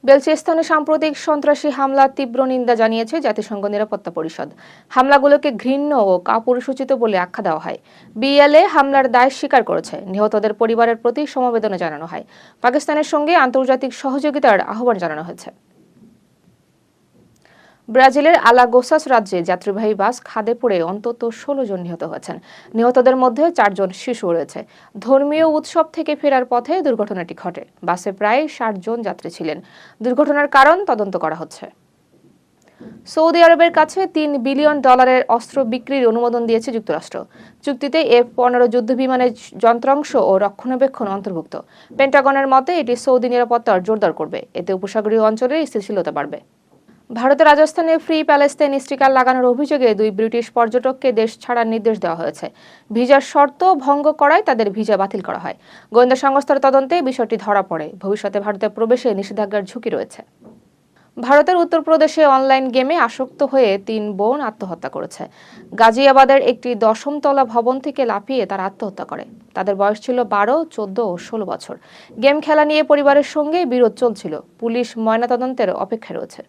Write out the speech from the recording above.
বেলুচিস্তানে সাম্প্রতিক সন্ত্রাসী হামলার তীব্র নিন্দা জানিয়েছে জাতিসংঘ নিরাপত্তা পরিষদ। হামলাগুলোকে ঘৃণ্য ও কাপুরুষোচিত বলে আখ্যা দেওয়া হয়। বিএলএ হামলার দায় স্বীকার করেছে। নিহতদের পরিবারের প্রতি সমবেদনা জানানো হয়। পাকিস্তানের সঙ্গে আন্তর্জাতিক সহযোগিতার আহ্বান জানানো হয়েছে। ব্রাজিলের আলাগোসাস রাজ্যে যাত্রীবাহী বাস খাদে পড়ে অন্তত ১৬ জন নিহত হয়েছেন। নিহতদের মধ্যে ৪ জন শিশু রয়েছে। ধর্মীয় উৎসব থেকে ফেরার পথে দুর্ঘটনাটি ঘটে। বাসে প্রায় ৬০ জন যাত্রী ছিলেন। দুর্ঘটনার কারণ তদন্ত করা হচ্ছে। সৌদি আরবের কাছে $৩ বিলিয়ন অস্ত্র বিক্রির অনুমোদন দিয়েছে যুক্তরাষ্ট্র। চুক্তিতে F-15 যুদ্ধবিমানের যন্ত্রাংশ ও রক্ষণাবেক্ষণ অন্তর্ভুক্ত। পেন্টাগনের মতে এটি সৌদি নিরাপত্তা জোরদার করবে। এতে উপসাগরীয় অঞ্চলে স্থিতিশীলতা বাড়বে। ভারতের রাজস্থানে ফ্রি প্যালেস্তাইন স্টিকার লাগানোর অভিযোগে ২ ব্রিটিশ পর্যটককে দেশ ছাড়ার নির্দেশ দেওয়া হয়েছে। ভিসার শর্ত ভঙ্গ করায় তাদের ভিসা বাতিল করা হয়। গোয়েন্দা সংস্থার তদন্তে বিষয়টি ধরা পড়ে। ভবিষ্যতে ভারতে প্রবেশে নিষেধাজ্ঞার ঝুঁকি রয়েছে। ভারতের উত্তরপ্রদেশে অনলাইন গেমে আসক্ত হয়ে ৩ বোন আত্মহত্যা করেছে। গাজিয়াবাদের একটি ১০ম তলা ভবন থেকে লাফিয়ে তারা আত্মহত্যা করে। তাদের বয়স ছিল ১২, ১৪ ও ১৬ বছর। গেম খেলা নিয়ে পরিবারের সঙ্গে বিরোধ চলছিল। পুলিশ ময়নাতদন্তের অপেক্ষায় রয়েছে।